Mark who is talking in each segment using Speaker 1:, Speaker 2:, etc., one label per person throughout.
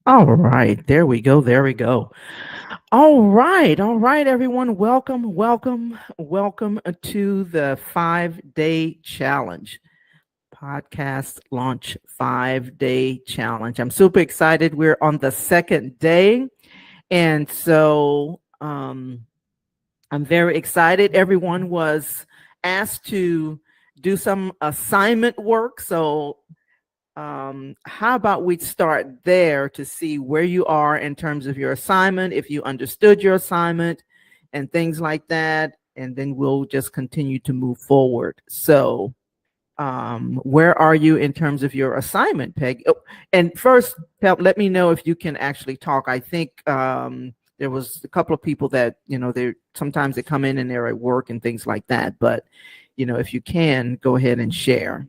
Speaker 1: All right, there we go. There we go. All right, everyone. Welcome, welcome, welcome to the 5 day challenge. Podcast launch 5 day challenge. I'm super excited. We're on the second day. And so I'm very excited. Everyone was asked to do some assignment work. So how about we start there to see where you are in terms of your assignment, if you understood your assignment and things like that, and then we'll just continue to move forward. So, where are you in terms of your assignment, Peg? Oh, and first, let me know if you can actually talk. I think there was a couple of people that they sometimes they come in and they're at work and things like that. But if you can, go ahead and share.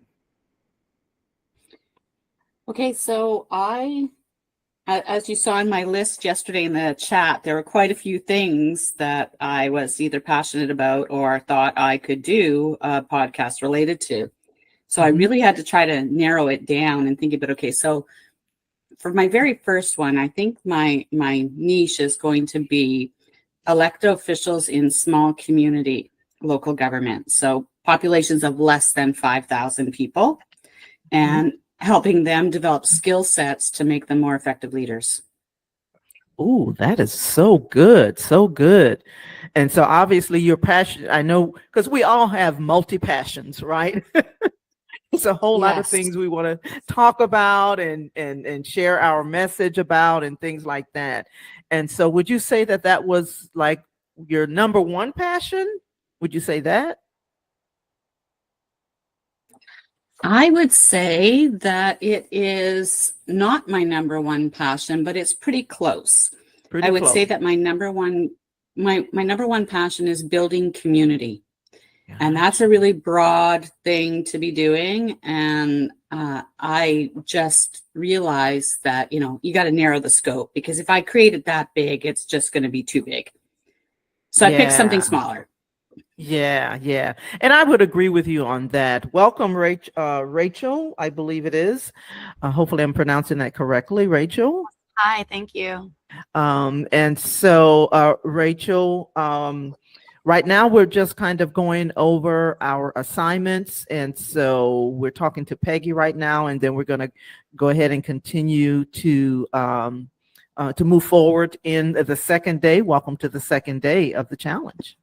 Speaker 2: Okay, so as you saw in my list yesterday in the chat, there were quite a few things that I was either passionate about or thought I could do a podcast related to. So I really had to try to narrow it down and think about, okay, so for my very first one, I think my niche is going to be elected officials in small community local government. So populations of less than 5,000 people. And helping them develop skill sets to make them more effective leaders.
Speaker 1: Oh, that is so good. So good. And so obviously you're passionate. I know because we all have multi passions, right? It's a whole lot of things we want to talk about and share our message about and things like that. And so would you say that that was like your number one passion? Would you say that?
Speaker 2: I would say that it is not my number one passion, but it's pretty close. I would say that my number one passion is building community. And that's a really broad thing to be doing. And I just realized that, you got to narrow the scope, because if I create it that big, it's just going to be too big. So I picked something smaller.
Speaker 1: Yeah. And I would agree with you on that. Welcome, Rachel, I believe it is. Hopefully I'm pronouncing that correctly, Rachel.
Speaker 3: Hi, thank you.
Speaker 1: And so, Rachel, right now we're just kind of going over our assignments. And so we're talking to Peggy right now, and then we're going to go ahead and continue to move forward in the second day. Welcome to the second day of the challenge.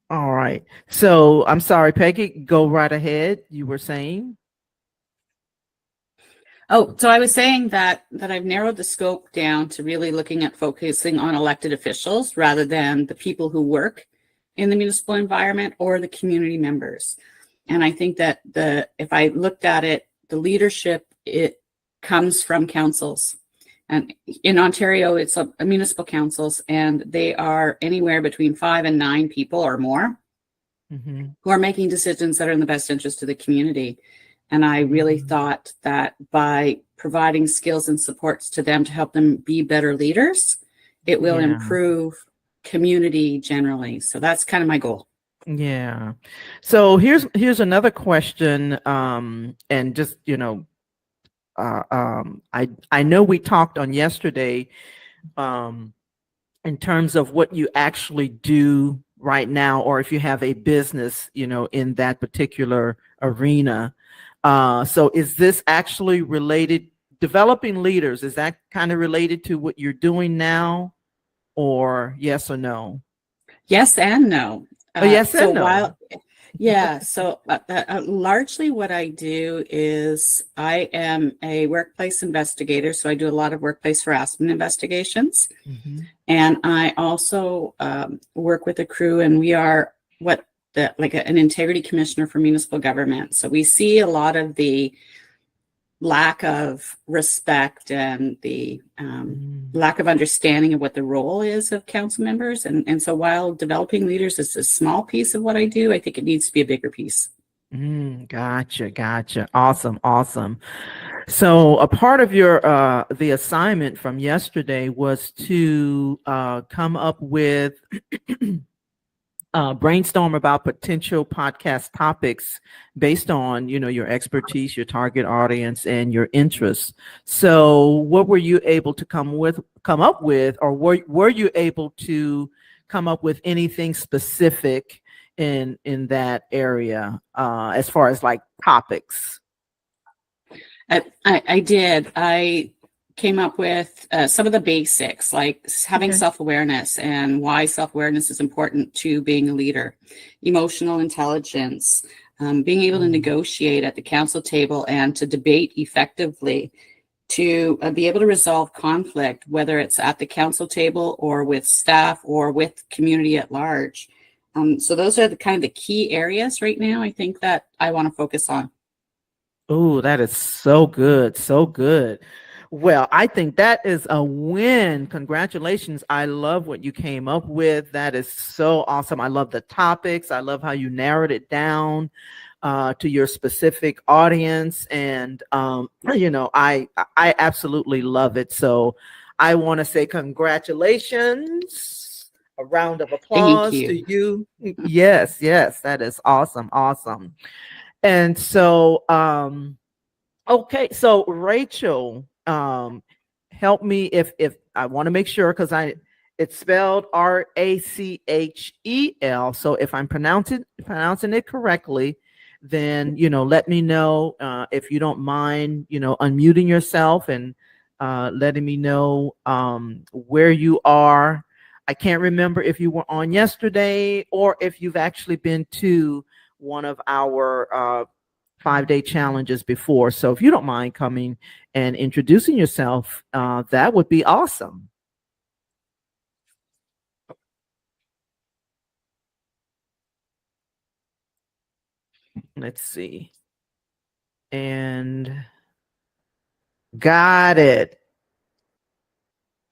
Speaker 1: All right. So I'm sorry, Peggy, go right ahead. You were saying?
Speaker 2: Oh, so I was saying that I've narrowed the scope down to really looking at focusing on elected officials rather than the people who work in the municipal environment or the community members. And I think that if I looked at it, the leadership, it comes from councils. And in Ontario, it's a municipal councils, and they are anywhere between 5 and 9 people or more who are making decisions that are in the best interest of the community. And I really thought that by providing skills and supports to them to help them be better leaders, it will improve community generally. So that's kind of my goal.
Speaker 1: Yeah. So here's another question. And just, I know we talked on yesterday in terms of what you actually do right now, or if you have a business, in that particular arena. So is this actually related, developing leaders, is that kind of related to what you're doing now, or yes or no?
Speaker 2: Yes and no.
Speaker 1: Yes and no.
Speaker 2: So largely what I do is I am a workplace investigator. So I do a lot of workplace harassment investigations. And I also work with a crew, and we are an integrity commissioner for municipal government. So we see a lot of the lack of respect and the lack of understanding of what the role is of council members. And so while developing leaders is a small piece of what I do, I think it needs to be a bigger piece.
Speaker 1: Gotcha. Awesome. So a part of your the assignment from yesterday was to come up with brainstorm about potential podcast topics based on, your expertise, your target audience, and your interests. So what were you able to come up with, or were you able to come up with anything specific in that area, as far as like topics?
Speaker 2: I did. I came up with some of the basics, like having
Speaker 1: Okay.
Speaker 2: self-awareness and why self-awareness is important to being a leader, emotional intelligence, being able to negotiate at the council table and to debate effectively, to be able to resolve conflict, whether it's at the council table or with staff or with community at large. So those are the kind of the key areas right now, I think, that I want to focus on.
Speaker 1: Oh, that is so good. So good. Well, I think that is a win. Congratulations. I love what you came up with. That is so awesome. I love the topics. I love how you narrowed it down to your specific audience. And, I absolutely love it. So I want to say congratulations. A round of
Speaker 2: Thank
Speaker 1: applause to
Speaker 2: you.
Speaker 1: you. Yes, yes, that is awesome. Awesome. And so, okay, so Rachel, help me if I want to make sure, because it's spelled Rachel. So if I'm pronouncing it correctly, then let me know, if you don't mind, unmuting yourself and letting me know where you are. I can't remember if you were on yesterday or if you've actually been to one of our 5-day challenges before. So if you don't mind coming and introducing yourself, that would be awesome. Let's see. And got it.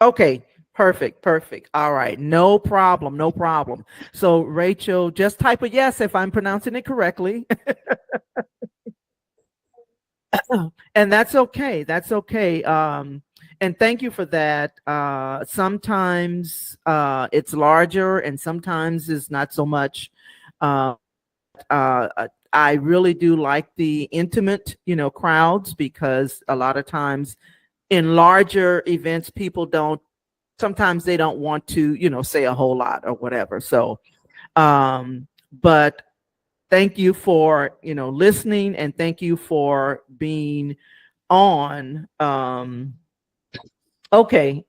Speaker 1: Okay. Perfect. Perfect. All right. No problem. No problem. So Rachel, just type a yes if I'm pronouncing it correctly. And that's okay. That's okay. And thank you for that. Sometimes it's larger and sometimes it's not so much. I really do like the intimate, crowds, because a lot of times in larger events, sometimes they don't want to, say a whole lot or whatever. So, but thank you for, listening, and thank you for being on. Okay.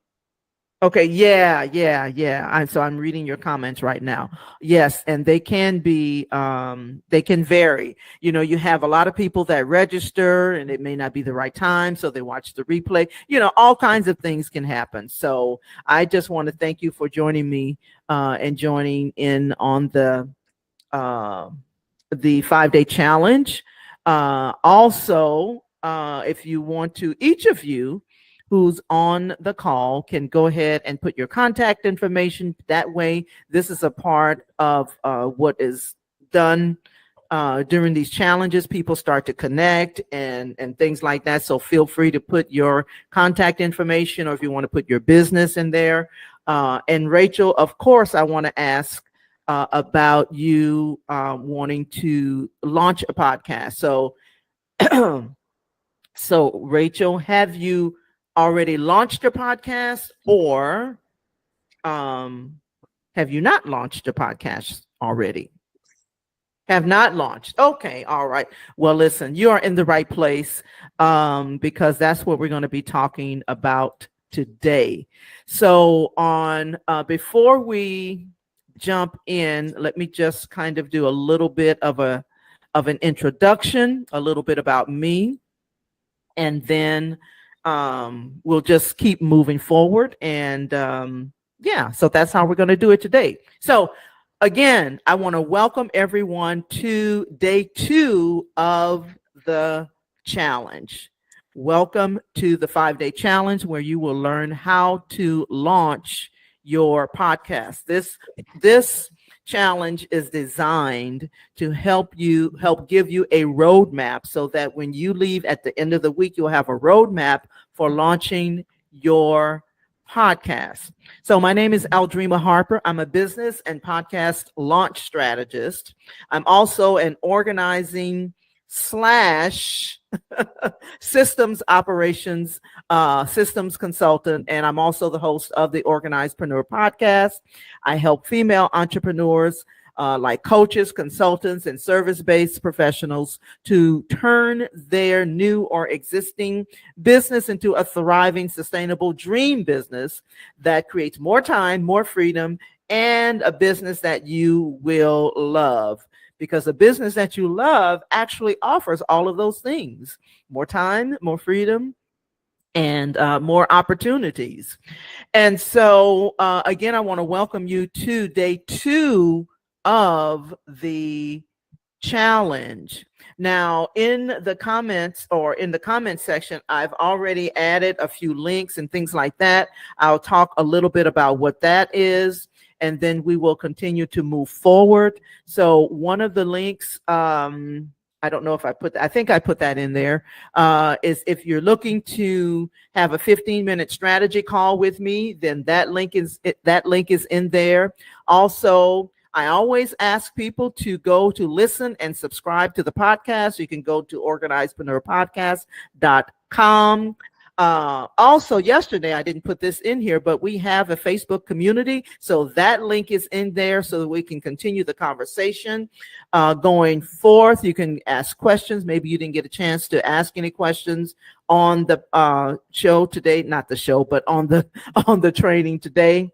Speaker 1: Okay. Yeah. Yeah. Yeah. So I'm reading your comments right now. Yes. And they can they can vary. You have a lot of people that register and it may not be the right time. So they watch the replay, all kinds of things can happen. So I just want to thank you for joining me, and joining in on the 5-day challenge. Also, if you want to, each of you who's on the call can go ahead and put your contact information. That way, this is a part of what is done during these challenges. People start to connect and things like that. So feel free to put your contact information, or if you want to put your business in there. And Rachel, of course, I want to ask about you wanting to launch a podcast. So, so Rachel, have you already launched your podcast, or have you not launched a podcast already? Have not launched. Okay. All right. Well, listen, you are in the right place, because that's what we're going to be talking about today. So before we jump in, let me just kind of do a little bit of an introduction, a little bit about me, and then we'll just keep moving forward. And yeah, so that's how we're going to do it today. So again, I want to welcome everyone to day 2 of the challenge. Welcome to the 5-day challenge, where you will learn how to launch your podcast. This challenge is designed to help give you a roadmap, so that when you leave at the end of the week, you'll have a roadmap for launching your podcast. So my name is Aldreama Harper. I'm a business and podcast launch strategist. I'm also an organizing slash systems operations systems consultant, and I'm also the host of the Organizedpreneur podcast. I help female entrepreneurs like coaches, consultants, and service-based professionals to turn their new or existing business into a thriving, sustainable dream business that creates more time, more freedom, and a business that you will love. Because a business that you love actually offers all of those things: more time, more freedom, and more opportunities. And so, again, I want to welcome you to day 2 of the challenge. Now, in the comments or in the comment section, I've already added a few links and things like that. I'll talk a little bit about what that is, and then we will continue to move forward. So one of the links, I don't know if I think I put that in there, is if you're looking to have a 15-minute strategy call with me, then that link is in there. Also, I always ask people to go to listen and subscribe to the podcast. You can go to organizedpreneurpodcast.com. Also, yesterday, I didn't put this in here, but we have a Facebook community. So that link is in there so that we can continue the conversation going forth. You can ask questions. Maybe you didn't get a chance to ask any questions on the show today, not the show, but on the training today.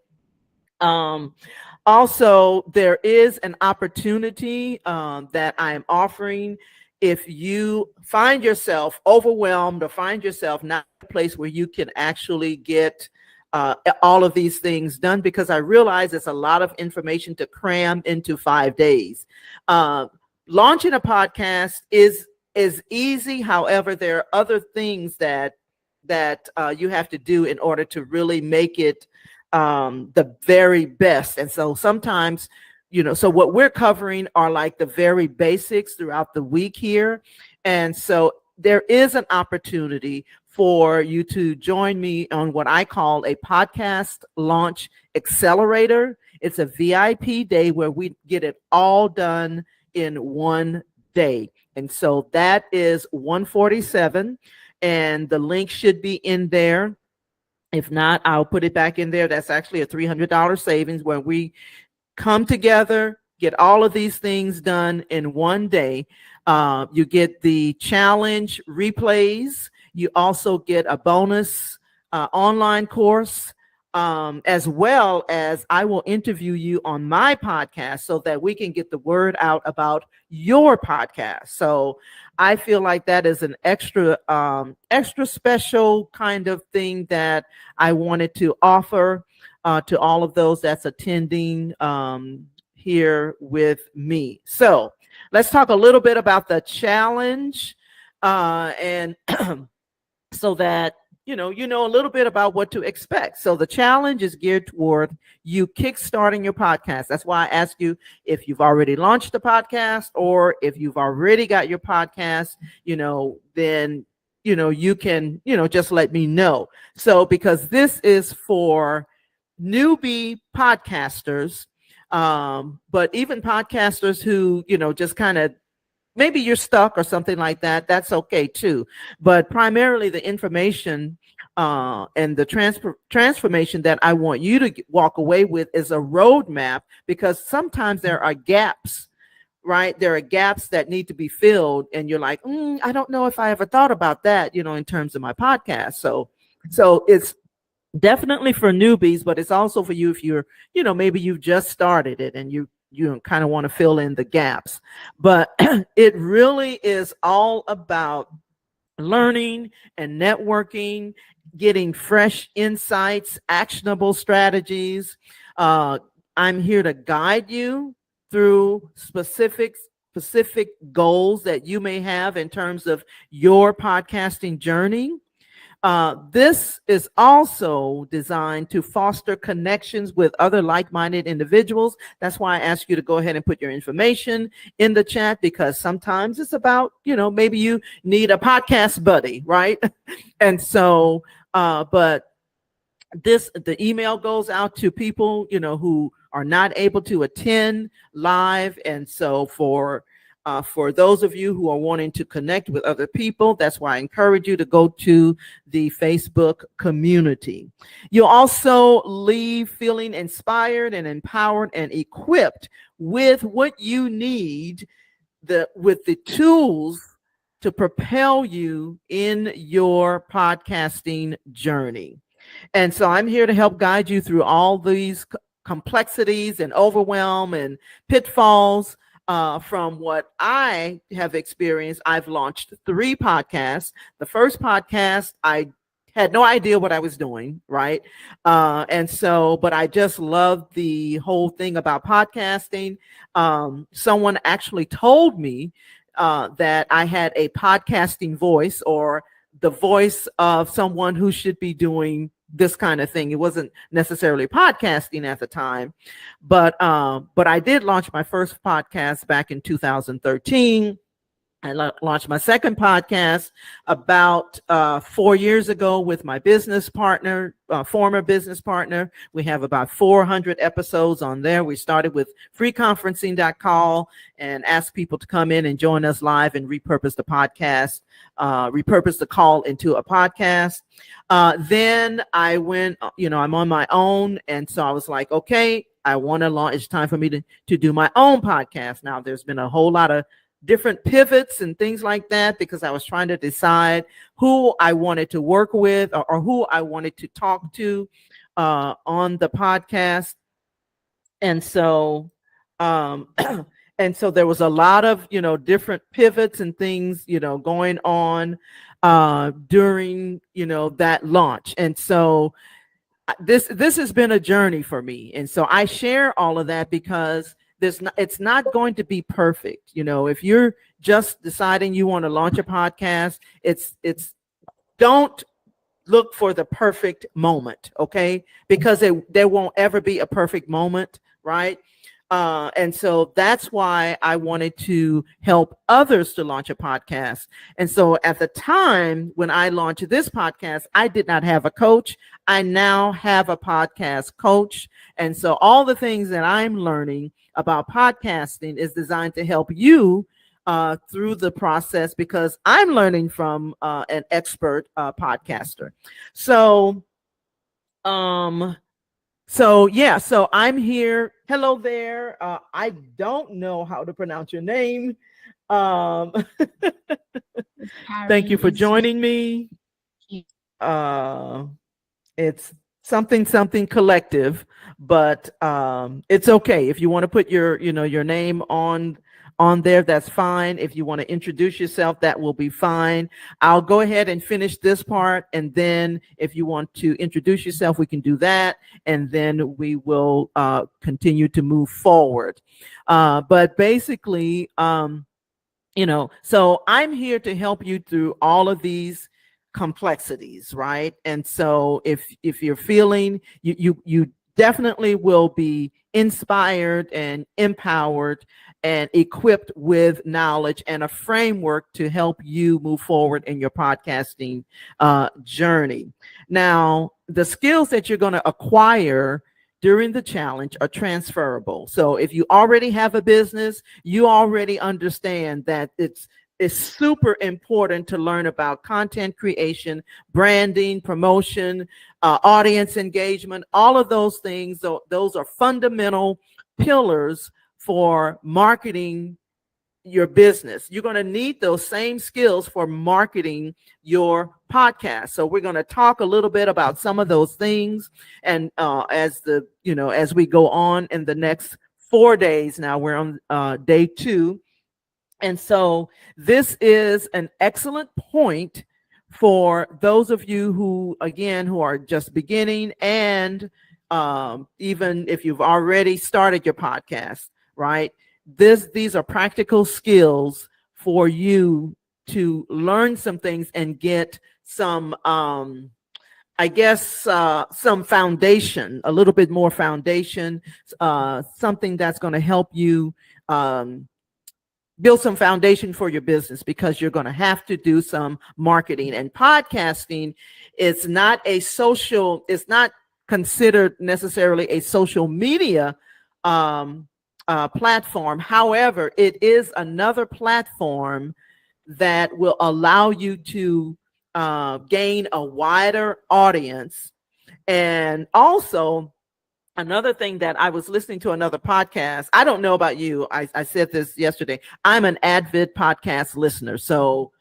Speaker 1: Also, there is an opportunity that I am offering. If you find yourself overwhelmed or find yourself not in a place where you can actually get all of these things done, because I realize it's a lot of information to cram into 5 days. Launching a podcast is easy. However, there are other things that you have to do in order to really make it the very best. And so sometimes, so what we're covering are like the very basics throughout the week here. And so there is an opportunity for you to join me on what I call a podcast launch accelerator. It's a VIP day where we get it all done in one day. And so that is 147, and the link should be in there. If not, I'll put it back in there. That's actually a $300 savings where we come together, get all of these things done in one day. You get the challenge replays. You also get a bonus online course, as well as I will interview you on my podcast so that we can get the word out about your podcast. So I feel like that is an extra special kind of thing that I wanted to offer to all of those that's attending here with me. So let's talk a little bit about the challenge, and so that you know a little bit about what to expect. So the challenge is geared toward you kickstarting your podcast. That's why I ask you if you've already launched the podcast, or if you've already got your podcast, then you can just let me know. So because this is for newbie podcasters, but even podcasters who just kind of, maybe you're stuck or something like that, that's okay too. But primarily the information and the transformation that I want you to walk away with is a roadmap, because sometimes there are gaps, right? There are gaps that need to be filled, and you're like, I don't know if I ever thought about that, in terms of my podcast. So it's definitely for newbies, but it's also for you if you're, maybe you've just started it and you kind of want to fill in the gaps. But it really is all about learning and networking, getting fresh insights, actionable strategies. I'm here to guide you through specific goals that you may have in terms of your podcasting journey. This is also designed to foster connections with other like-minded individuals. That's why I ask you to go ahead and put your information in the chat, because sometimes it's about, maybe you need a podcast buddy, right? And so, but the email goes out to people, who are not able to attend live. And so for those of you who are wanting to connect with other people, that's why I encourage you to go to the Facebook community. You'll also leave feeling inspired and empowered and equipped with what you need, with the tools to propel you in your podcasting journey. And so I'm here to help guide you through all these complexities and overwhelm and pitfalls. From what I have experienced, I've launched 3 podcasts. The first podcast, I had no idea what I was doing, right? But I just loved the whole thing about podcasting. Someone actually told me that I had a podcasting voice, or the voice of someone who should be doing this kind of thing. It wasn't necessarily podcasting at the time, but I did launch my first podcast back in 2013. I launched my second podcast about 4 years ago with my business partner, former business partner. We have about 400 episodes on there. We started with freeconferencing.call and asked people to come in and join us live and repurpose the podcast, repurpose the call into a podcast. Then I went, I'm on my own. And so I was like, okay, I want to launch. It's time for me to do my own podcast. Now, there's been a whole lot of different pivots and things like that, because I was trying to decide who I wanted to work with, or who I wanted to talk to on the podcast. And so and so there was a lot of different pivots and things going on during that launch. And so this has been a journey for me. And so I share all of that because it's not going to be perfect. If you're just deciding you want to launch a podcast, don't look for the perfect moment, okay? Because there won't ever be a perfect moment, right? And so that's why I wanted to help others to launch a podcast. And so at the time when I launched this podcast, I did not have a coach. I now have a podcast coach. And so all the things that I'm learning about podcasting is designed to help you through the process, because I'm learning from an expert podcaster. So I'm here. Hello there. I don't know how to pronounce your name. Thank you for joining me. It's something collective, but it's okay. If you want to put your name on there, that's fine. If you want to introduce yourself, that will be fine. I'll go ahead and finish this part, and then if you want to introduce yourself, we can do that, and then we will continue to move forward. But basically, so I'm here to help you through all of these complexities, right? And so if you're feeling you definitely will be inspired and empowered and equipped with knowledge and a framework to help you move forward in your podcasting journey. Now, the skills that you're going to acquire during the challenge are transferable. So if you already have a business, you already understand that it's super important to learn about content creation, branding, promotion, audience engagement, all of those things. Those are fundamental pillars for marketing your business. You're going to need those same skills for marketing your podcast. So we're going to talk a little bit about some of those things. And as we go on in the next 4 days, now we're on day 2. And so this is an excellent point for those of you who are just beginning, and even if you've already started your podcast, right? These are practical skills for you to learn some things and get some, some foundation, a little bit more foundation, something that's going to help you build some foundation for your business, because you're going to have to do some marketing. And podcasting is not considered necessarily a social media platform. However, it is another platform that will allow you to gain a wider audience. And also, another thing that I was listening to another podcast. I don't know about you. I said this yesterday. I'm an avid podcast listener. So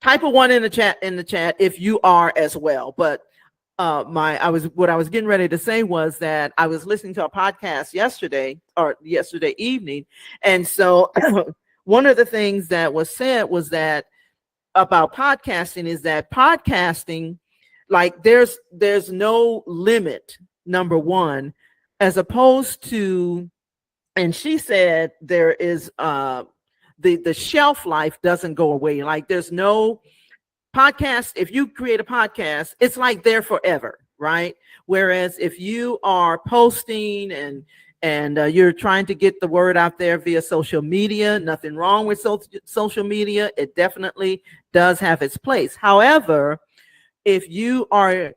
Speaker 1: type of one in the chat if you are as well. But what I was getting ready to say was that I was listening to a podcast yesterday evening. And so one of the things that was said was that about podcasting is that podcasting, like there's no limit, number one, as opposed to, and she said there is the shelf life doesn't go away. Like there's no podcast. If you create a podcast, it's like there forever, right? Whereas if you are posting and you're trying to get the word out there via social media, nothing wrong with social media. It definitely does have its place. However, if you are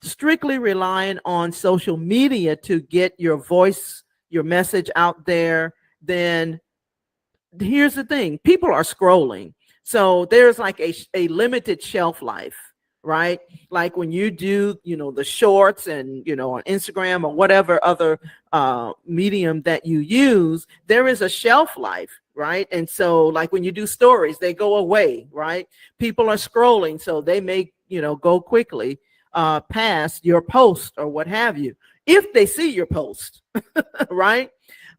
Speaker 1: strictly relying on social media to get your voice, your message out there, then here's the thing. People are scrolling. So there's like a limited shelf life, right? Like when you do, the shorts and, on Instagram or whatever other medium that you use, there is a shelf life, right? And so like when you do stories, they go away, right? People are scrolling, so they may, go quickly past your post or what have you, if they see your post, right?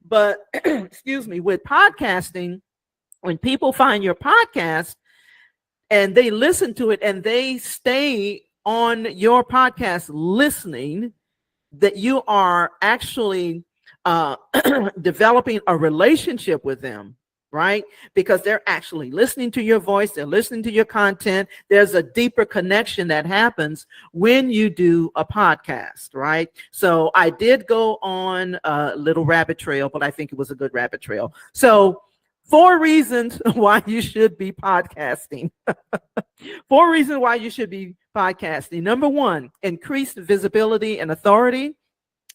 Speaker 1: But excuse me, with podcasting, when people find your podcast and they listen to it and they stay on your podcast listening, that you are actually developing a relationship with them, right? Because they're actually listening to your voice, they're listening to your content. There's a deeper connection that happens when you do a podcast, right? So I did go on a little rabbit trail, but I think it was a good rabbit trail. So 4 reasons why you should be podcasting. 4 reasons why you should be podcasting. Number 1, increased visibility and authority.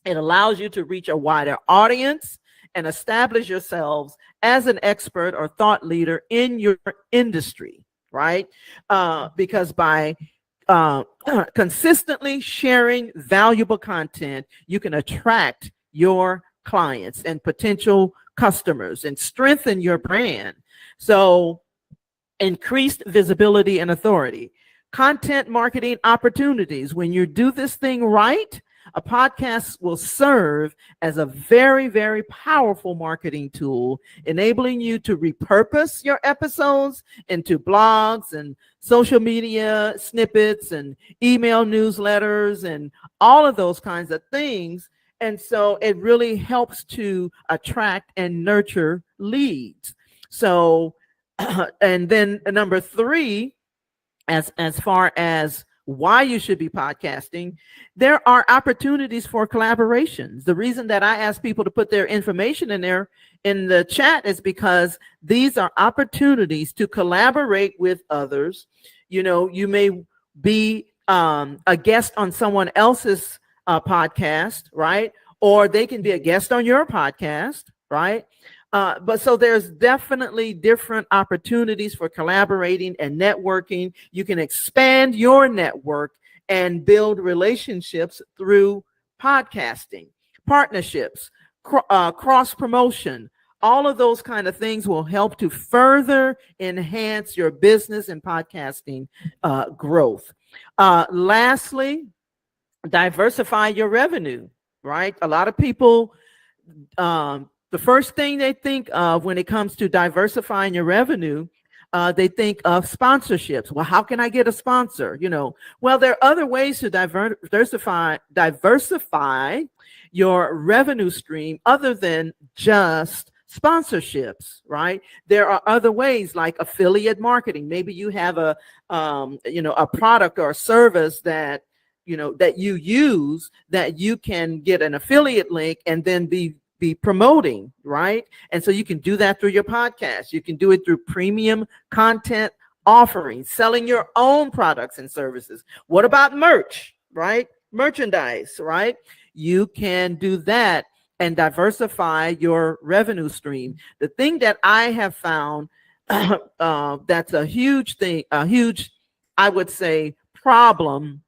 Speaker 1: It allows you to reach a wider audience and establish yourselves as an expert or thought leader in your industry, right? Because by consistently sharing valuable content, you can attract your clients and potential customers and strengthen your brand. So increased visibility and authority. Content marketing opportunities. When you do this thing right, a podcast will serve as a very, very powerful marketing tool, enabling you to repurpose your episodes into blogs and social media snippets and email newsletters and all of those kinds of things. And so it really helps to attract and nurture leads. So, and then number 3, as far as why you should be podcasting, there are opportunities for collaborations. The reason that I ask people to put their information in there in the chat is because these are opportunities to collaborate with others. You may be a guest on someone else's podcast, right? Or they can be a guest on your podcast, right? But so there's definitely different opportunities for collaborating and networking. You can expand your network and build relationships through podcasting, partnerships, cross promotion. All of those kind of things will help to further enhance your business and podcasting growth. Lastly, diversify your revenue, right? A lot of people, the first thing they think of when it comes to diversifying your revenue, they think of sponsorships. Well, how can I get a sponsor? Well, there are other ways to diversify your revenue stream other than just sponsorships, right? There are other ways like affiliate marketing. Maybe you have a product or a service that you use, that you can get an affiliate link and then be promoting, right? And so you can do that through your podcast. You can do it through premium content offerings, selling your own products and services. What about merch, right? Merchandise, right? you can do that and diversify your revenue stream. The thing that I have found that's a huge thing, a huge, I would say, problem,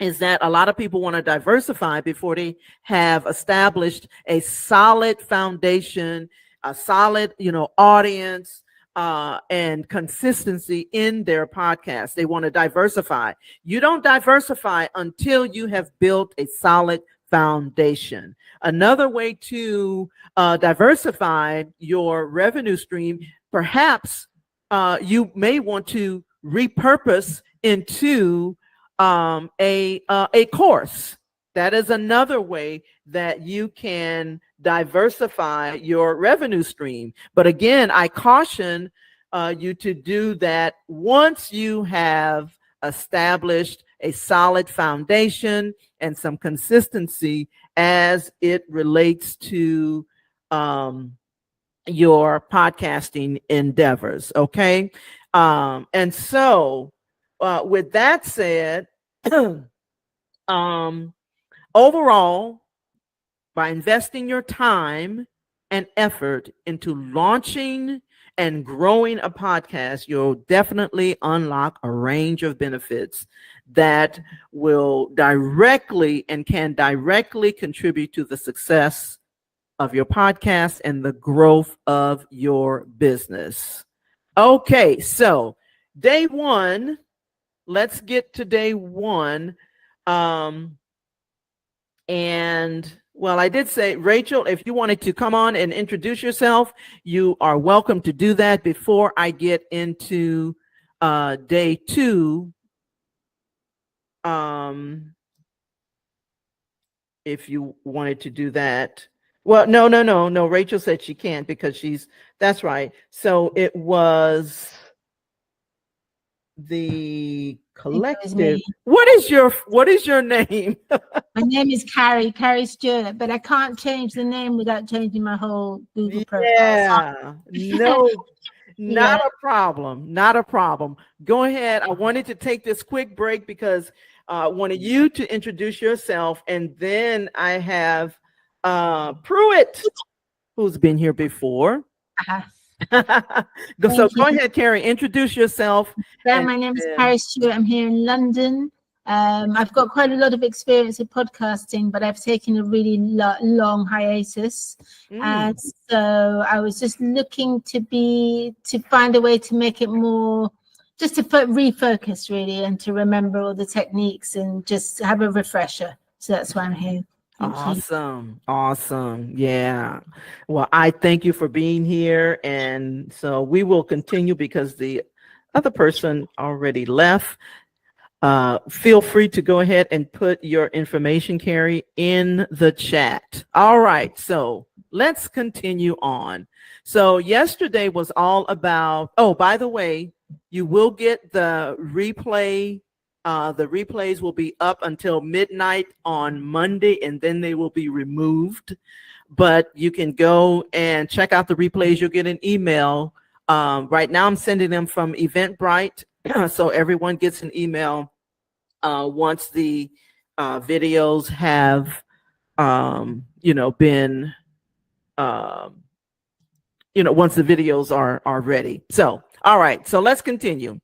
Speaker 1: is that a lot of people want to diversify before they have established a solid foundation, a solid, audience, and consistency in their podcast. They want to diversify. You don't diversify until you have built a solid foundation. Another way to diversify your revenue stream, perhaps you may want to repurpose into a course. That is another way that you can diversify your revenue stream. But again, I caution you to do that once you have established a solid foundation and some consistency as it relates to your podcasting endeavors. Okay. And so with that said, overall, by investing your time and effort into launching and growing a podcast, you'll definitely unlock a range of benefits that will directly and can directly contribute to the success of your podcast and the growth of your business. Okay, so day one, let's get to day one. And well, I did say, Rachel, if you wanted to come on and introduce yourself, you are welcome to do that before I get into day two. If you wanted to do that. Well, no. Rachel said she can't because that's right. So it was the collective. What is your name?
Speaker 3: My name is Carrie Stewart, but I can't change the name without changing my whole Google profile.
Speaker 1: Yeah, no, not a problem. Go ahead. I wanted to take this quick break because I wanted you to introduce yourself, and then I have Pruitt, who's been here before. So go ahead, Carrie, introduce yourself.
Speaker 3: My name is Carrie Stewart. I'm here in London. I've got quite a lot of experience in podcasting, but I've taken a really long hiatus. And so I was just looking to find a way to make it more, just to refocus really, and to remember all the techniques and just have a refresher. So that's why I'm here.
Speaker 1: Awesome. Yeah. Well, I thank you for being here. And so we will continue because the other person already left. Feel free to go ahead and put your information, Carrie, in the chat. All right. So let's continue on. So yesterday was all about, by the way, you will get the replay. The replays will be up until midnight on Monday, and then they will be removed. But you can go and check out the replays. You'll get an email. Right now, I'm sending them from Eventbrite, so everyone gets an email once the videos have, been, once the videos are ready. So, all right. So let's continue.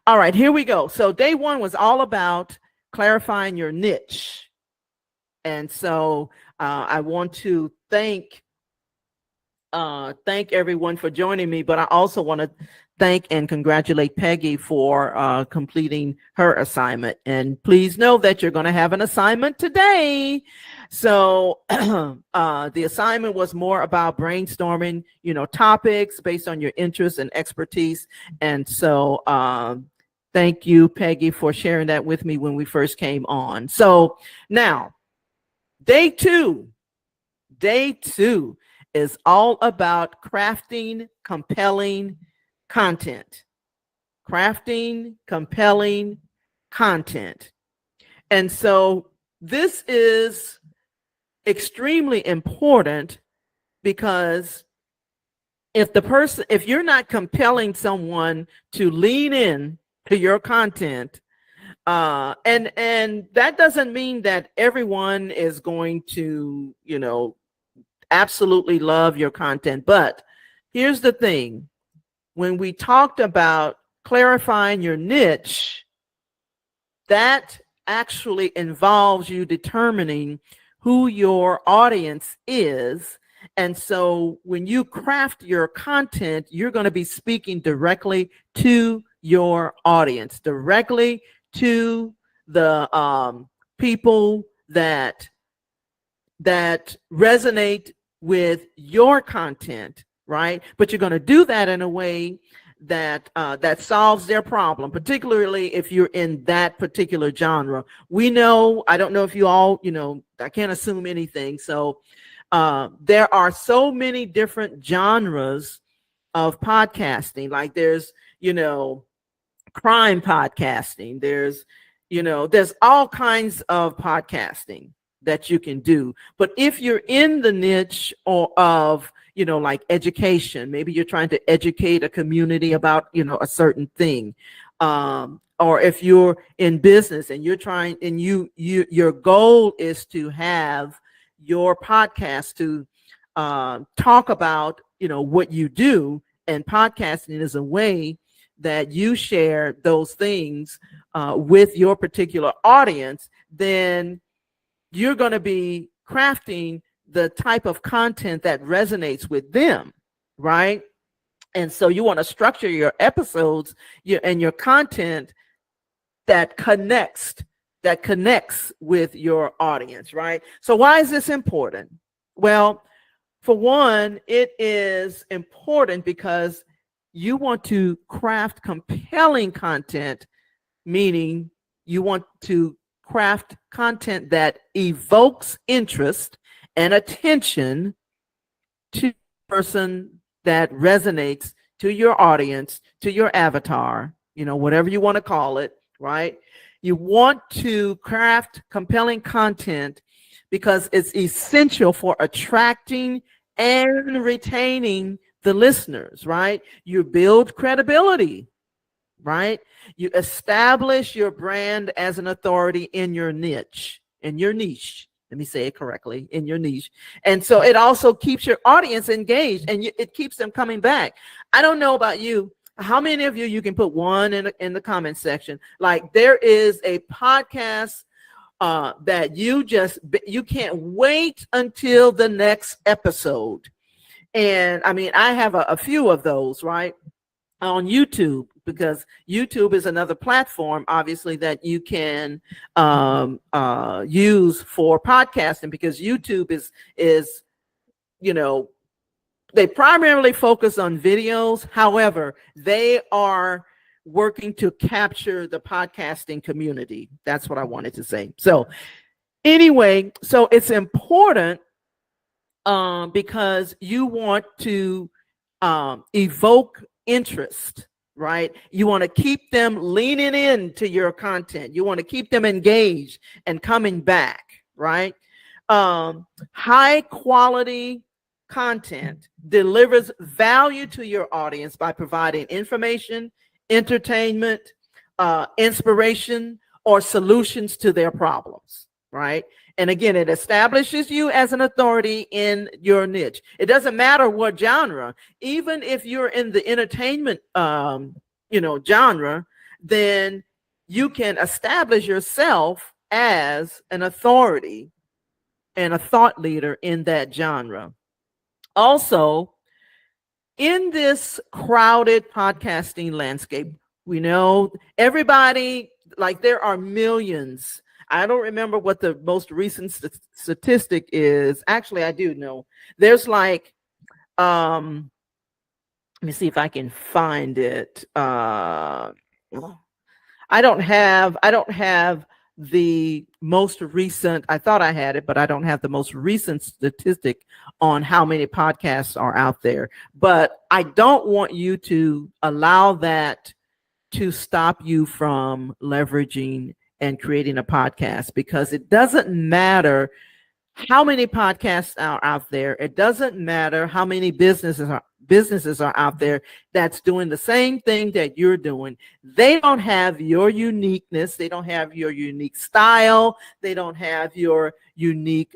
Speaker 1: All right, here we go. So day one was all about clarifying your niche. And so I want to thank everyone for joining me, but I also want to thank and congratulate Peggy for completing her assignment. And please know that you're going to have an assignment today. So the assignment was more about brainstorming, topics based on your interests and expertise. And so thank you, Peggy, for sharing that with me when we first came on. So now, day two is all about crafting compelling content. And so this is extremely important because if you're not compelling someone to lean in to your content, And that doesn't mean that everyone is going to, absolutely love your content. But here's the thing. When we talked about clarifying your niche, that actually involves you determining who your audience is. And so when you craft your content, you're going to be speaking directly to your audience, directly to the people that resonate with your content, right? But you're going to do that in a way that solves their problem, particularly if you're in that particular genre. We know, I don't know if you all, I can't assume anything. So there are so many different genres of podcasting. Like there's, crime podcasting. There's all kinds of podcasting that you can do. But if you're in the niche of, like education, maybe you're trying to educate a community about, a certain thing. Or if you're in business and you're trying, and your goal is to have your podcast to talk about, what you do, and podcasting is a way that you share those things with your particular audience, then you're going to be crafting the type of content that resonates with them, right? And so you want to structure your episodes and your content that connects with your audience, right? So why is this important? Well, for one, it is important because you want to craft compelling content, meaning you want to craft content that evokes interest and attention to the person that resonates to your audience, to your avatar, whatever you want to call it, right? You want to craft compelling content because it's essential for attracting and retaining the listeners, right? You build credibility, right? You establish your brand as an authority in your niche, Let me say it correctly, in your niche. And so it also keeps your audience engaged, and it keeps them coming back. I don't know about you. How many of you can put one in the comment section? Like there is a podcast that you can't wait until the next episode. And I mean, I have a few of those, right, on YouTube, because YouTube is another platform, obviously, that you can use for podcasting, because YouTube is they primarily focus on videos. However, they are working to capture the podcasting community. That's what I wanted to say. So anyway, so it's important because you want to evoke interest, right? You want to keep them leaning into your content. You want to keep them engaged and coming back, right? High quality content delivers value to your audience by providing information, entertainment, inspiration, or solutions to their problems, right? And again, it establishes you as an authority in your niche. It doesn't matter what genre. Even if you're in the entertainment, genre, then you can establish yourself as an authority and a thought leader in that genre. Also, in this crowded podcasting landscape, we know everybody, like there are millions. I don't remember what the most recent statistic is. Actually, I do know. There's like, let me see if I can find it. I don't have the most recent. I thought I had it, but I don't have the most recent statistic on how many podcasts are out there. But I don't want you to allow that to stop you from leveraging and creating a podcast, because it doesn't matter how many podcasts are out there. It doesn't matter how many businesses businesses are out there that's doing the same thing that you're doing. They don't have your uniqueness. They don't have your unique style. They don't have your unique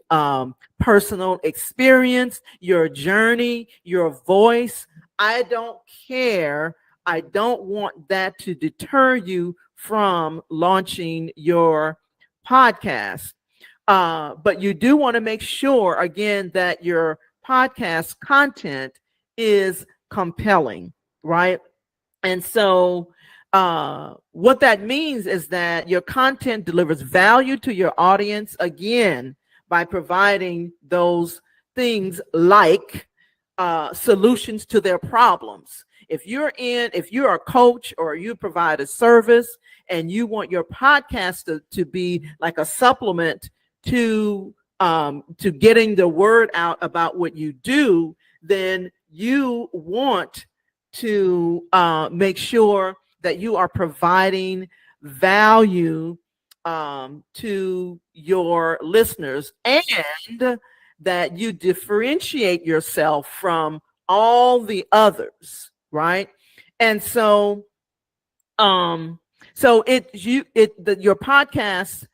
Speaker 1: personal experience, your journey, your voice. I don't care. I don't want that to deter you from launching your podcast. But you do want to make sure, again, that your podcast content is compelling, right? And so what that means is that your content delivers value to your audience, again, by providing those things like solutions to their problems. If you're a coach or you provide a service and you want your podcast to be like a supplement to getting the word out about what you do, then you want to make sure that you are providing value to your listeners, and that you differentiate yourself from all the others, right? And so your podcast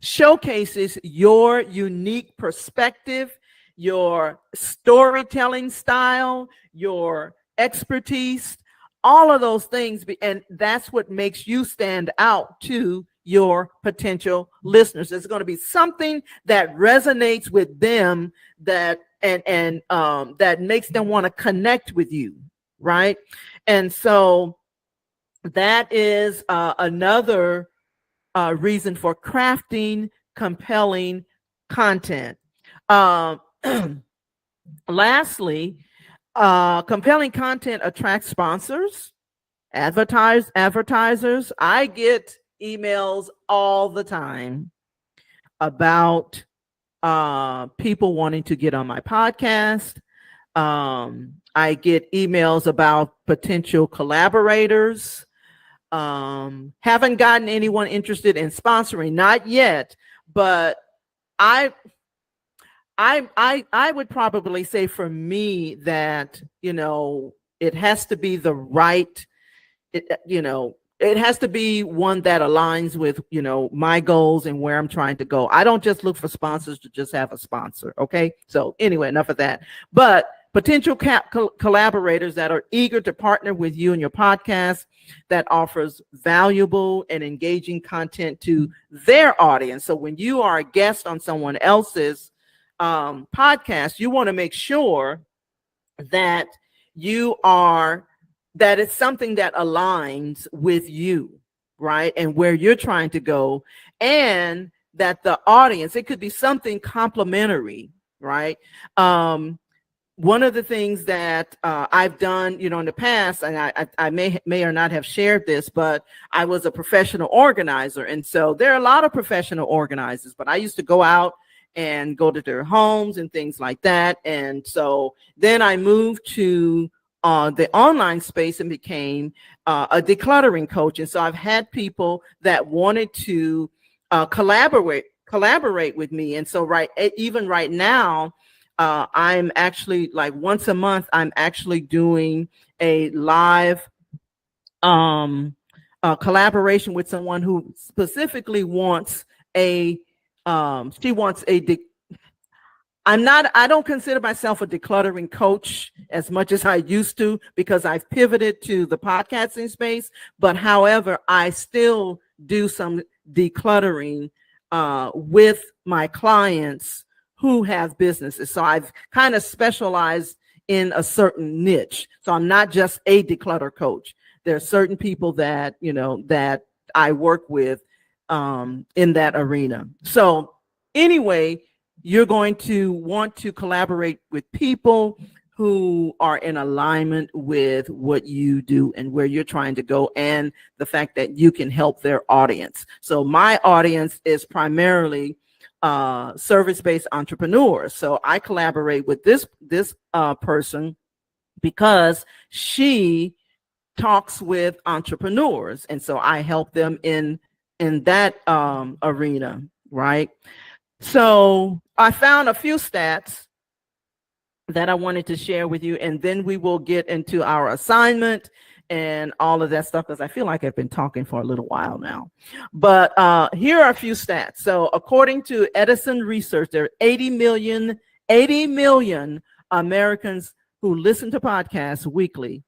Speaker 1: showcases your unique perspective, your storytelling style, your expertise, all of those things, and that's what makes you stand out to your potential listeners. There's going to be something that resonates with them, that that makes them want to connect with you, right? And so that is another reason for crafting compelling content. Lastly, compelling content attracts sponsors, advertisers. I get emails all the time about people wanting to get on my podcast. I get emails about potential collaborators. Haven't gotten anyone interested in sponsoring, not yet, but I would probably say for me that, it has to be the right, it has to be one that aligns with, my goals and where I'm trying to go. I don't just look for sponsors to just have a sponsor. Okay. So anyway, enough of that. But potential collaborators that are eager to partner with you and your podcast that offers valuable and engaging content to their audience. So when you are a guest on someone else's podcast, you want to make sure that that it's something that aligns with you, right? And where you're trying to go, and that the audience, it could be something complimentary, right? One of the things that I've done, in the past, and I may or not have shared this, but I was a professional organizer. And so there are a lot of professional organizers, but I used to go out and go to their homes and things like that. And so then I moved to the online space and became a decluttering coach. And so I've had people that wanted to collaborate with me. And so even right now, I'm actually, like, once a month, I'm actually doing a live collaboration with someone who specifically wants I don't consider myself a decluttering coach as much as I used to, because I've pivoted to the podcasting space. But however, I still do some decluttering with my clients who have businesses. So I've kind of specialized in a certain niche. So I'm not just a declutter coach. There are certain people that, that I work with in that arena. So anyway, you're going to want to collaborate with people who are in alignment with what you do and where you're trying to go, and the fact that you can help their audience. So my audience is primarily service-based entrepreneurs. So I collaborate with this person because she talks with entrepreneurs, and so I help them in that arena, right? So I found a few stats that I wanted to share with you. And then we will get into our assignment and all of that stuff, because I feel like I've been talking for a little while now. But here are a few stats. So according to Edison Research, there are 80 million Americans who listen to podcasts weekly.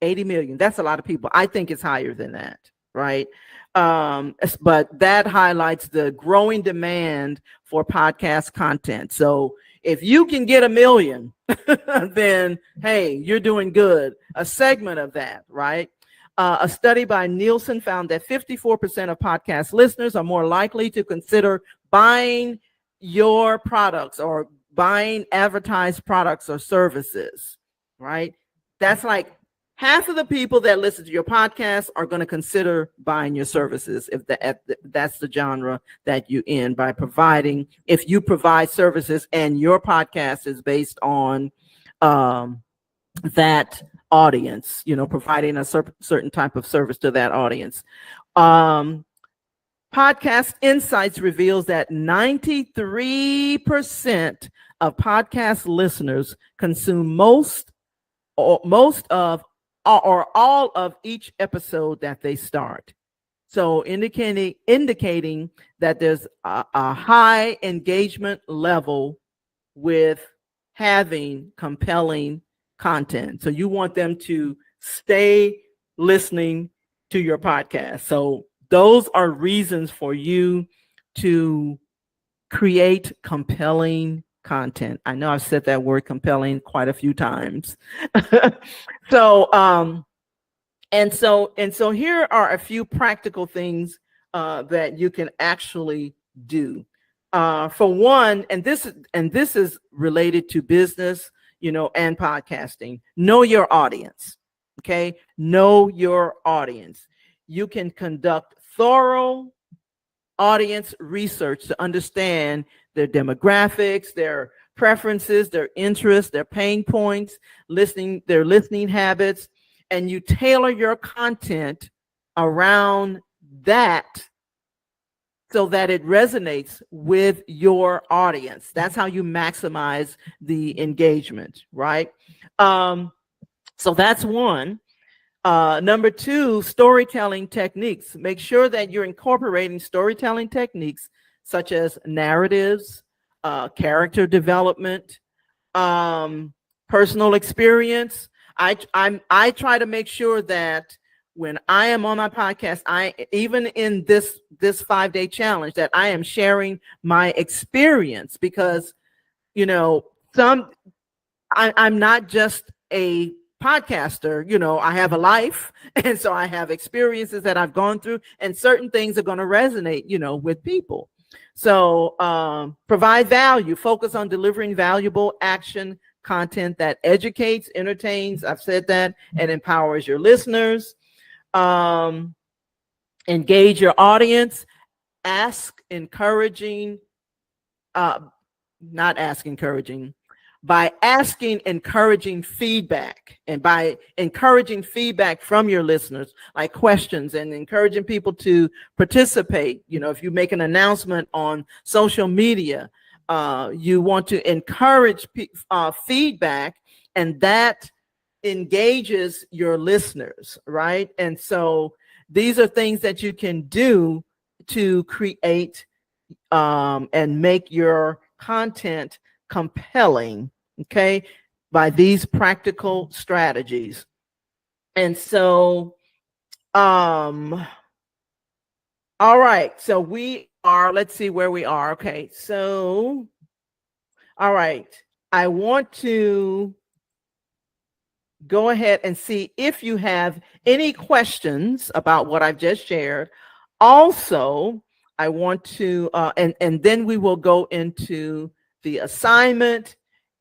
Speaker 1: 80 million. That's a lot of people. I think it's higher than that, right? But that highlights the growing demand for podcast content. So if you can get 1 million, then hey, you're doing good. A segment of that, right? A study by Nielsen found that 54% of podcast listeners are more likely to consider buying your products or buying advertised products or services, right? That's like half of the people that listen to your podcast are going to consider buying your services if that's the genre that you're in, by providing, if you provide services and your podcast is based on that audience, providing a certain type of service to that audience. Podcast Insights reveals that 93% of podcast listeners consume most of or all of each episode that they start. So indicating that there's a high engagement level with having compelling content. So you want them to stay listening to your podcast. So those are reasons for you to create compelling content. I know I've said that word compelling quite a few times. So here are a few practical things that you can actually do. For one, and this is related to business, and podcasting. Know your audience. Okay, know your audience. You can conduct thorough audience research to understand their demographics, their preferences, their interests, their pain points, their listening habits, and you tailor your content around that so that it resonates with your audience. That's how you maximize the engagement, right? So that's one. Number two, storytelling techniques. Make sure that you're incorporating storytelling techniques such as narratives, character development, personal experience. I try to make sure that when I am on my podcast, even in this 5-day challenge, that I am sharing my experience, because I'm not just a podcaster, I have a life, and so I have experiences that I've gone through, and certain things are going to resonate, with people. So provide value, focus on delivering valuable action content that educates, entertains, I've said that, and empowers your listeners. Engage your audience, by asking encouraging feedback, and by encouraging feedback from your listeners, like questions, and encouraging people to participate. If you make an announcement on social media, you want to encourage feedback, and that engages your listeners, right? And so these are things that you can do to create and make your content compelling, okay, by these practical strategies. And so all right, so let's see where we are. Okay, so all right, I want to go ahead and see if you have any questions about what I've just shared. Also, I want to and then we will go into the assignment,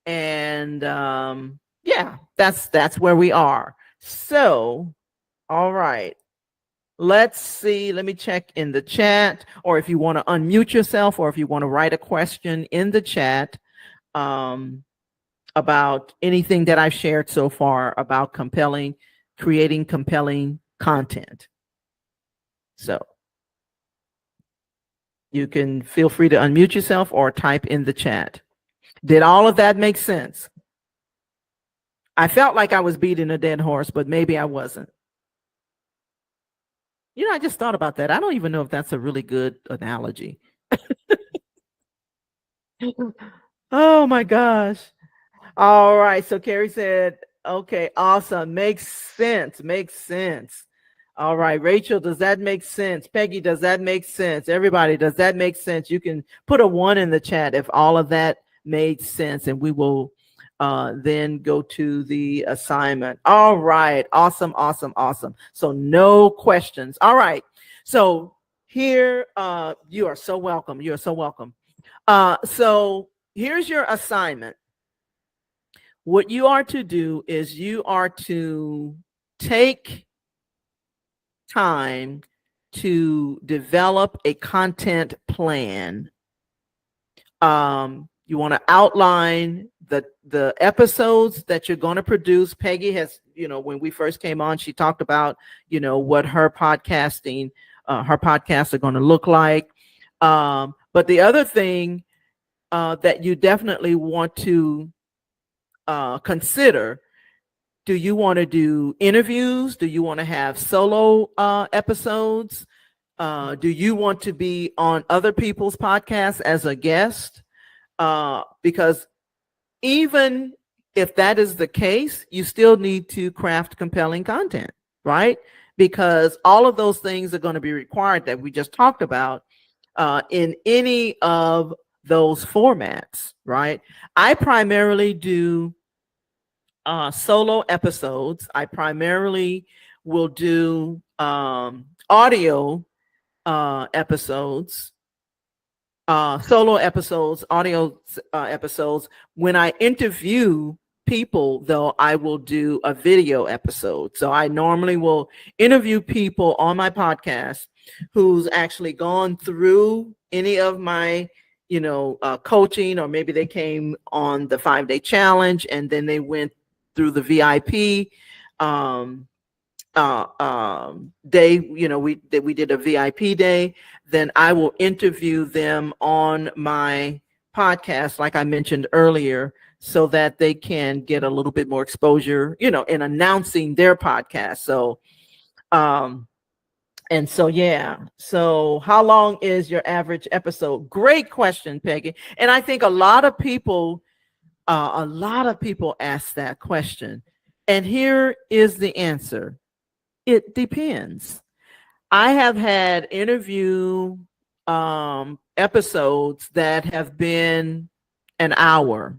Speaker 1: and yeah, that's where we are. So all right, let's see, let me check in the chat, or if you want to unmute yourself, or if you want to write a question in the chat about anything that I've shared so far about creating compelling content. So you can feel free to unmute yourself or type in the chat. Did all of that make sense? I felt like I was beating a dead horse, but maybe I wasn't. I just thought about that. I don't even know if that's a really good analogy. Oh my gosh. All right. So Carrie said, okay, awesome. Makes sense. Makes sense. All right. Rachel, does that make sense? Peggy, does that make sense? Everybody, does that make sense? You can put a 1 in the chat if all of that made sense, and we will then go to the assignment. All right. Awesome. Awesome. Awesome. So no questions. All right. So here, you are so welcome. You are so welcome. So here's your assignment. What you are to do is you are to take time to develop a content plan. You want to outline the episodes that you're going to produce. Peggy has, when we first came on, she talked about, what her podcasts are going to look like. But the other thing that you definitely want to consider, do you want to do interviews? Do you want to have solo episodes? Do you want to be on other people's podcasts as a guest? Because even if that is the case, you still need to craft compelling content, right? Because all of those things are going to be required that we just talked about in any of those formats, right? I primarily do solo episodes. I primarily will do audio episodes, solo episodes, audio episodes. When I interview people, though, I will do a video episode. So I normally will interview people on my podcast who's actually gone through any of my coaching, or maybe they came on the 5-day challenge and then they went through the VIP day. We did a VIP day. Then I will interview them on my podcast, like I mentioned earlier, so that they can get a little bit more exposure, in announcing their podcast. So, and so, yeah. So how long is your average episode? Great question, Peggy. And I think a lot of people ask that question. And here is the answer. It depends. I have had interview episodes that have been an hour.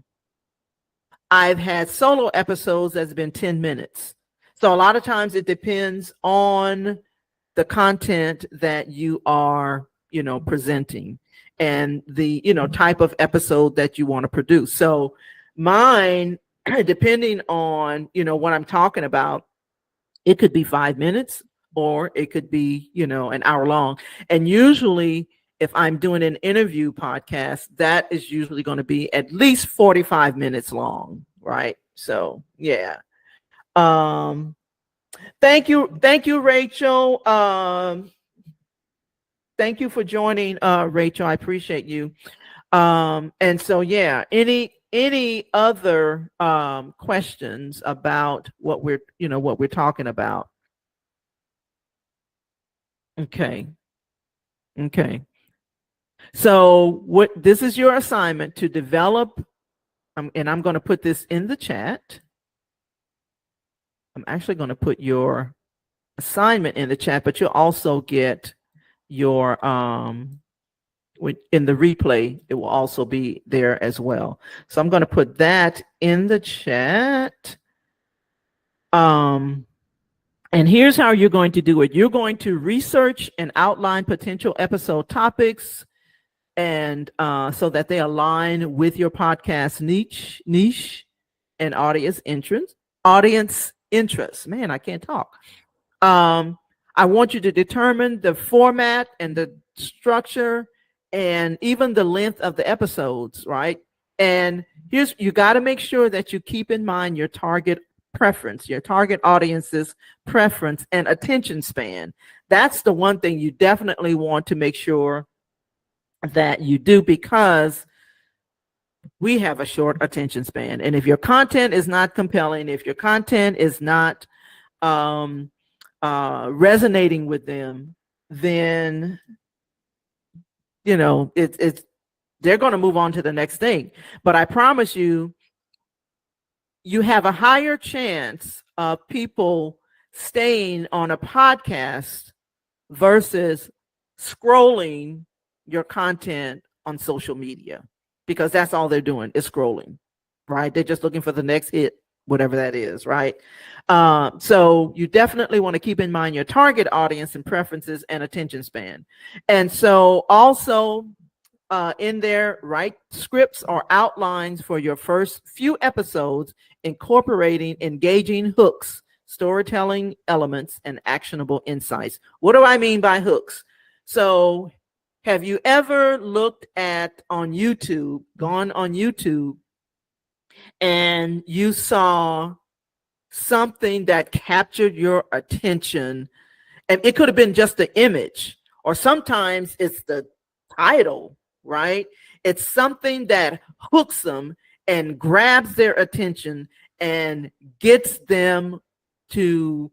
Speaker 1: I've had solo episodes that's been 10 minutes. So a lot of times it depends on the content that you are, presenting, and the, type of episode that you want to produce. So mine, depending on, what I'm talking about, it could be 5 minutes or it could be, an hour long. And usually if I'm doing an interview podcast, that is usually going to be at least 45 minutes long. Right. So, yeah. Thank you, Rachel. Thank you for joining, Rachel. I appreciate you. And so, yeah, any other questions about what we're talking about? Okay. So this is your assignment to develop, and I'm going to put this in the chat. I'm actually going to put your assignment in the chat, but you'll also get your in the replay, it will also be there as well. So I'm going to put that in the chat. And here's how you're going to do it. You're going to research and outline potential episode topics, and so that they align with your podcast niche and audience interest. Man, I can't talk. I want you to determine the format and the structure and even the length of the episodes, right? And you got to make sure that you keep in mind your target preference, your target audience's preference and attention span. That's the one thing you definitely want to make sure that you do, because we have a short attention span. And if your content is not compelling, if your content is not resonating with them, then, you know, it's they're going to move on to the next thing. But I promise you, you have a higher chance of people staying on a podcast versus scrolling your content on social media, because that's all they're doing is scrolling, right? They're just looking for the next hit, whatever that is, right? So you definitely want to keep in mind your target audience and preferences and attention span. And so also in there, write scripts or outlines for your first few episodes, incorporating engaging hooks, storytelling elements, and actionable insights. What do I mean by hooks? So have you ever looked at gone on YouTube, and you saw something that captured your attention? And it could have been just the image, or sometimes it's the title, right? It's something that hooks them and grabs their attention and gets them to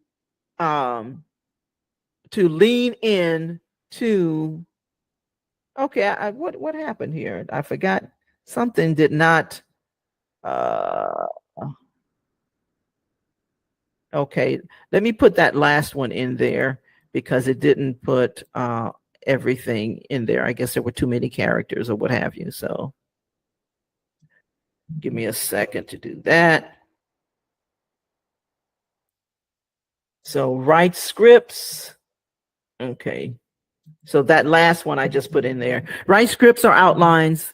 Speaker 1: lean in to, okay, what happened here? I forgot. Something did not okay, let me put that last one in there because it didn't put everything in there. I guess there were too many characters or what have you. So give me a second to do that. So write scripts. Okay. So that last one I just put in there. Write scripts or outlines.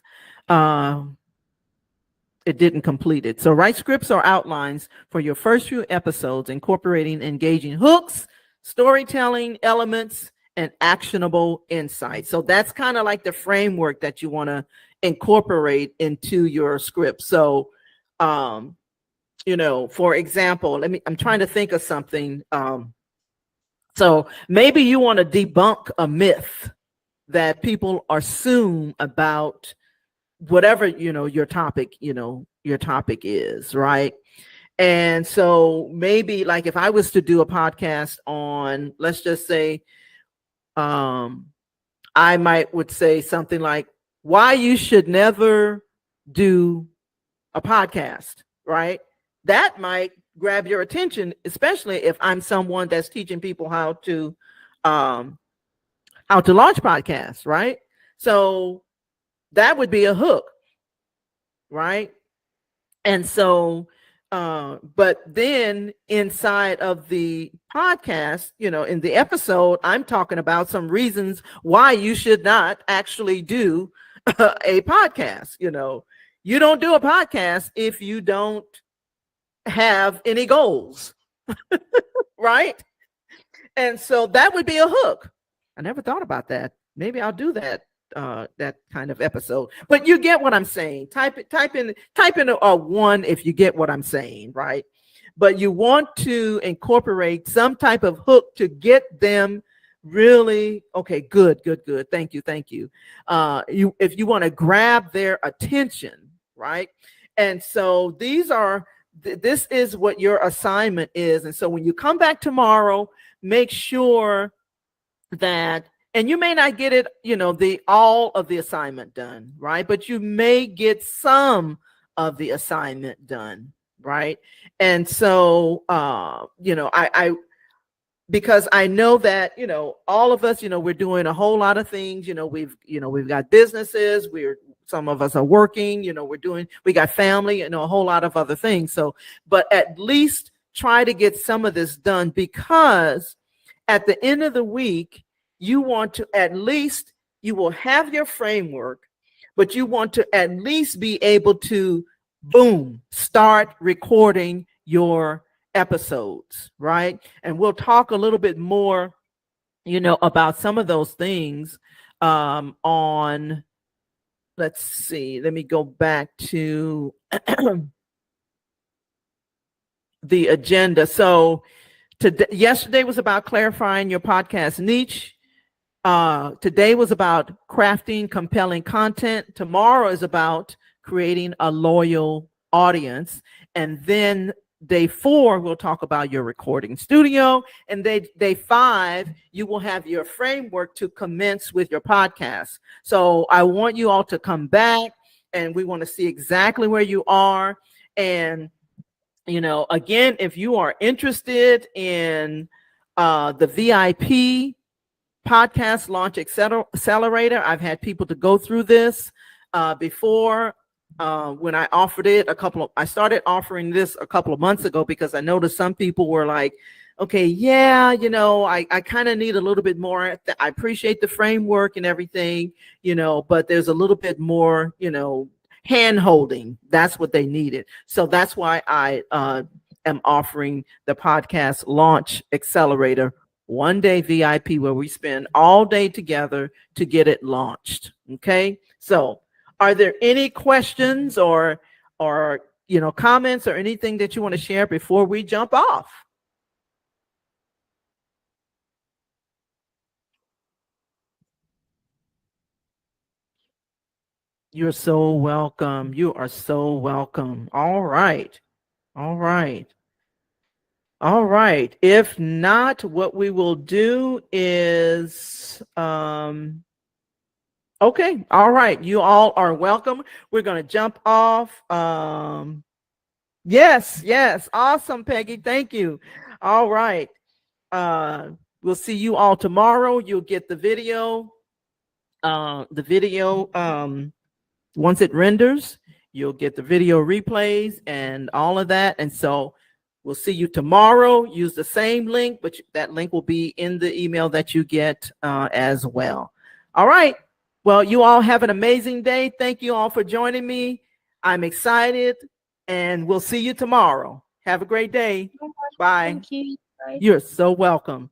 Speaker 1: It didn't complete it. So write scripts or outlines for your first few episodes, incorporating engaging hooks, storytelling elements, and actionable insights. So that's kind of like the framework that you want to incorporate into your script. So, you know, for example, I'm trying to think of something. So maybe you want to debunk a myth that people assume about whatever, you know, your topic is, right? And so maybe like if I was to do a podcast on, let's just say, I would say something like why you should never do a podcast, right? That might grab your attention, especially if I'm someone that's teaching people how to launch podcasts, right? So that would be a hook, right? And so, but then inside of the podcast, you know, in the episode, I'm talking about some reasons why you should not actually do a podcast. You know, you don't do a podcast if you don't have any goals, right? And so that would be a hook. I never thought about that. Maybe I'll do that kind of episode, but you get what I'm saying. Type in a one if you get what I'm saying, right? But you want to incorporate some type of hook to get them really, okay, good. Thank you. If you want to grab their attention, right? And so this is what your assignment is. And so when you come back tomorrow, make sure that, and you may not get it, you know, all of the assignment done, right? But you may get some of the assignment done, right? And so, you know, because I know that, you know, all of us, you know, we're doing a whole lot of things. You know, we've got businesses, some of us are working, you know, we got family, you know, a whole lot of other things. So, but at least try to get some of this done, because at the end of the week, you want to you will have your framework, but you want to at least be able to, boom, start recording your episodes, right? And we'll talk a little bit more, you know, about some of those things on, let's see, let me go back to the agenda. So yesterday was about clarifying your podcast niche. Today was about crafting compelling content. Tomorrow is about creating a loyal audience. And then day 4, we'll talk about your recording studio. And day 5, you will have your framework to commence with your podcast. So I want you all to come back, and we want to see exactly where you are. And, again, if you are interested in the VIP podcast launch accelerator, I've had people to go through this before. When I offered it I started offering this a couple of months ago, because I noticed some people were like, okay, yeah, I kind of need a little bit more. I appreciate the framework and everything, but there's a little bit more, hand holding. That's what they needed. So that's why I am offering the podcast launch accelerator, 1-day VIP, where we spend all day together to get it launched. Okay. So are there any questions or comments or anything that you want to share before we jump off? You're so welcome. You are so welcome. All right. All right. All right. If not, what we will do is okay. All right. You all are welcome. We're going to jump off. Yes. Awesome, Peggy. Thank you. All right. We'll see you all tomorrow. You'll get the video. Once it renders, you'll get the video replays and all of that. And so we'll see you tomorrow. Use the same link, but that link will be in the email that you get as well. All right. Well, you all have an amazing day. Thank you all for joining me. I'm excited, and we'll see you tomorrow. Have a great day. Bye.
Speaker 3: Thank you. Bye.
Speaker 1: You're so welcome.